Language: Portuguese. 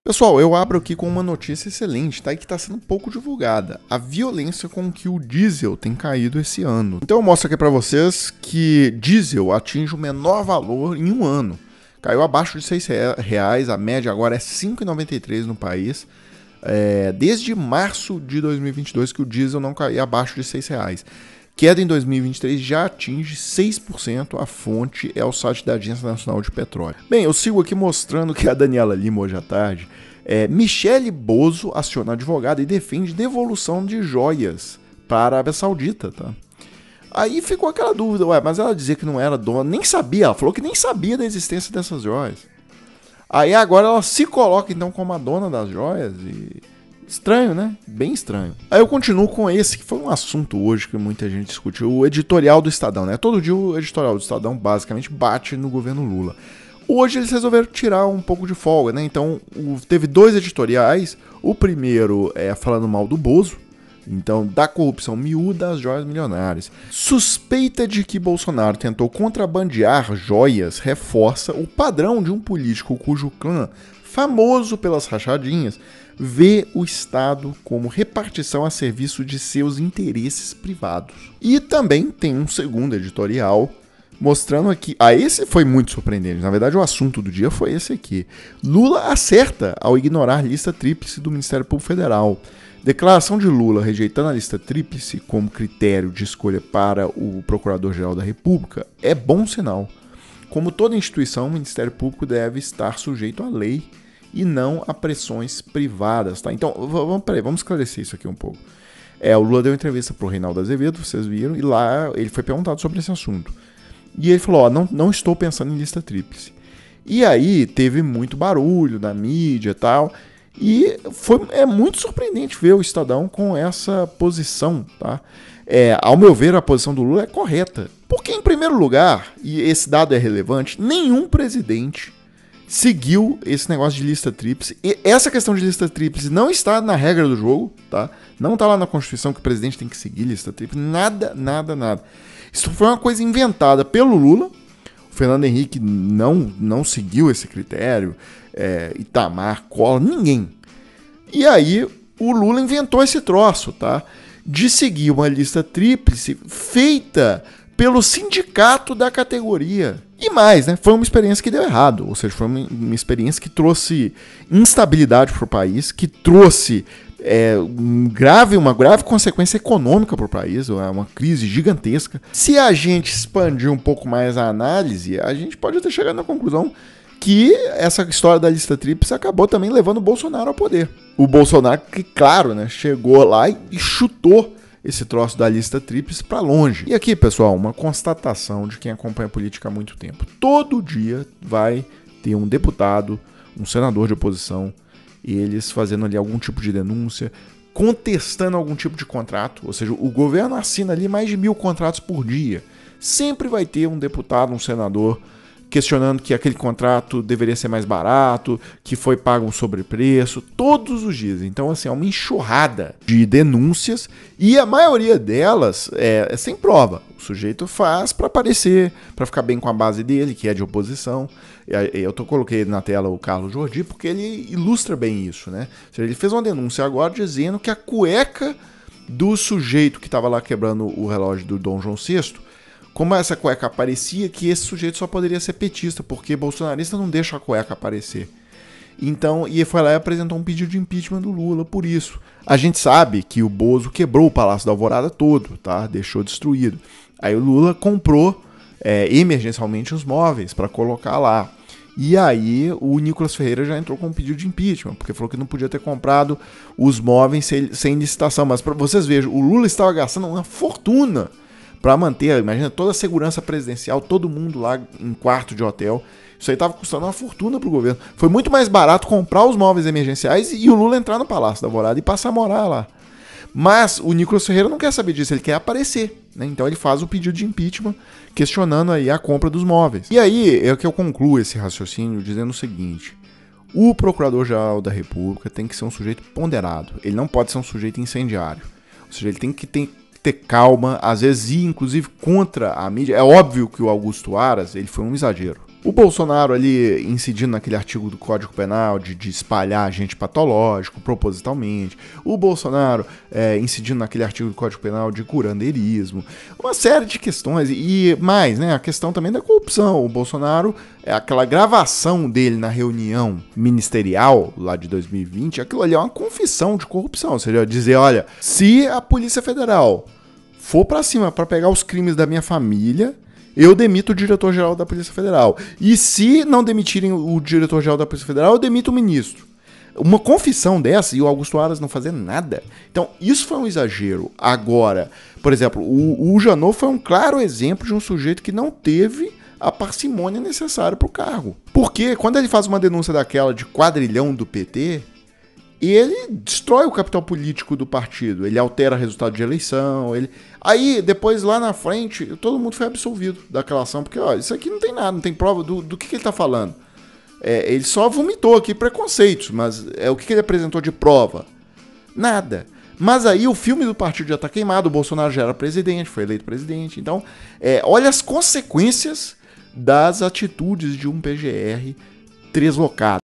Pessoal, eu abro aqui com uma notícia excelente, tá? E que está sendo pouco divulgada. A violência com que o diesel tem caído esse ano. Então eu mostro aqui para vocês que diesel atinge o menor valor em um ano. Caiu abaixo de R$6, a média agora é R$ 5,93 no país. Desde março de 2022 que o diesel não caía abaixo de R$6. Queda em 2023 já atinge 6%, a fonte é o site da Agência Nacional de Petróleo. Bem, eu sigo aqui mostrando que a Daniela Lima, hoje à tarde, Michele Bozo aciona advogada e defende devolução de joias para a Arábia Saudita, tá? Aí ficou aquela dúvida, mas ela dizia que não era dona, nem sabia, ela falou que nem sabia da existência dessas joias. Aí agora ela se coloca então como a dona das joias e... Estranho, né? Bem estranho. Aí eu continuo com esse, que foi um assunto hoje que muita gente discutiu, o editorial do Estadão, né? Todo dia o editorial do Estadão basicamente bate no governo Lula. Hoje eles resolveram tirar um pouco de folga, né? Então teve dois editoriais, o primeiro falando mal do Bozo, então da corrupção miúda às joias milionárias. Suspeita de que Bolsonaro tentou contrabandear joias reforça o padrão de um político cujo clã, famoso pelas rachadinhas, vê o Estado como repartição a serviço de seus interesses privados. E também tem um segundo editorial mostrando aqui... esse foi muito surpreendente. Na verdade, o assunto do dia foi esse aqui. Lula acerta ao ignorar lista tríplice do Ministério Público Federal. Declaração de Lula rejeitando a lista tríplice como critério de escolha para o Procurador-Geral da República é bom sinal. Como toda instituição, o Ministério Público deve estar sujeito à lei e não a pressões privadas, tá? Então, vamos esclarecer isso aqui um pouco. O Lula deu entrevista pro Reinaldo Azevedo, vocês viram, e lá ele foi perguntado sobre esse assunto. E ele falou, não estou pensando em lista tríplice. E aí teve muito barulho na mídia e tal, e é muito surpreendente ver o Estadão com essa posição, tá? Ao meu ver, a posição do Lula é correta. Porque, em primeiro lugar, e esse dado é relevante, nenhum presidente seguiu esse negócio de lista tríplice. E essa questão de lista tríplice não está na regra do jogo, tá? Não está lá na Constituição que o presidente tem que seguir lista tríplice. Nada. Isso foi uma coisa inventada pelo Lula. O Fernando Henrique não seguiu esse critério. Itamar, Collor, ninguém. E aí o Lula inventou esse troço, tá? De seguir uma lista tríplice feita pelo sindicato da categoria. E mais, né? Foi uma experiência que deu errado. Ou seja, foi uma experiência que trouxe instabilidade para o país, que trouxe uma grave consequência econômica para o país, uma crise gigantesca. Se a gente expandir um pouco mais a análise, a gente pode até chegar na conclusão que essa história da lista tríplice acabou também levando o Bolsonaro ao poder. O Bolsonaro, que claro, né, chegou lá e chutou esse troço da lista tríplice para longe. E aqui, pessoal, uma constatação de quem acompanha a política há muito tempo. Todo dia vai ter um deputado, um senador de oposição, eles fazendo ali algum tipo de denúncia, contestando algum tipo de contrato. Ou seja, o governo assina ali mais de 1.000 contratos por dia. Sempre vai ter um deputado, um senador, questionando que aquele contrato deveria ser mais barato, que foi pago um sobrepreço, todos os dias. Então, assim, é uma enxurrada de denúncias e a maioria delas é sem prova. O sujeito faz para aparecer, para ficar bem com a base dele, que é de oposição. Coloquei na tela o Carlos Jordi porque ele ilustra bem isso, né? Ou seja, ele fez uma denúncia agora dizendo que a cueca do sujeito que estava lá quebrando o relógio do Dom João VI, como essa cueca aparecia, que esse sujeito só poderia ser petista, porque bolsonarista não deixa a cueca aparecer. Então, e foi lá e apresentou um pedido de impeachment do Lula por isso. A gente sabe que o Bozo quebrou o Palácio da Alvorada todo, tá? Deixou destruído. Aí o Lula comprou emergencialmente os móveis para colocar lá. E aí o Nicolas Ferreira já entrou com um pedido de impeachment, porque falou que não podia ter comprado os móveis sem licitação. Mas para vocês vejam, o Lula estava gastando uma fortuna para manter, imagina, toda a segurança presidencial, todo mundo lá em quarto de hotel. Isso aí estava custando uma fortuna para o governo. Foi muito mais barato comprar os móveis emergenciais e o Lula entrar no Palácio da Alvorada e passar a morar lá. Mas o Nicolas Ferreira não quer saber disso, ele quer aparecer, né? Então ele faz o pedido de impeachment, questionando aí a compra dos móveis. E aí é que eu concluo esse raciocínio dizendo o seguinte: o Procurador-Geral da República tem que ser um sujeito ponderado, ele não pode ser um sujeito incendiário. Ou seja, ele tem que ter calma, às vezes ir inclusive contra a mídia. É óbvio que o Augusto Aras ele foi um exagero. O Bolsonaro ali incidindo naquele artigo do Código Penal de espalhar agente patológico propositalmente. O Bolsonaro incidindo naquele artigo do Código Penal de curandeirismo. Uma série de questões. E mais, né? A questão também da corrupção. O Bolsonaro, aquela gravação dele na reunião ministerial lá de 2020, aquilo ali é uma confissão de corrupção. Ou seja, dizer, olha, se a Polícia Federal for pra cima pra pegar os crimes da minha família, eu demito o diretor-geral da Polícia Federal. E se não demitirem o diretor-geral da Polícia Federal, eu demito o ministro. Uma confissão dessa e o Augusto Aras não fazer nada. Então, isso foi um exagero. Agora, por exemplo, o Janot foi um claro exemplo de um sujeito que não teve a parcimônia necessária para o cargo. Porque quando ele faz uma denúncia daquela de quadrilhão do PT, ele destrói o capital político do partido, ele altera o resultado de eleição, Aí, depois, lá na frente, todo mundo foi absolvido daquela ação, porque, ó, isso aqui não tem nada, não tem prova do que ele tá falando. Ele só vomitou aqui preconceitos, mas o que ele apresentou de prova? Nada. Mas aí o filme do partido já tá queimado, o Bolsonaro já era presidente, foi eleito presidente, então, olha as consequências das atitudes de um PGR deslocado.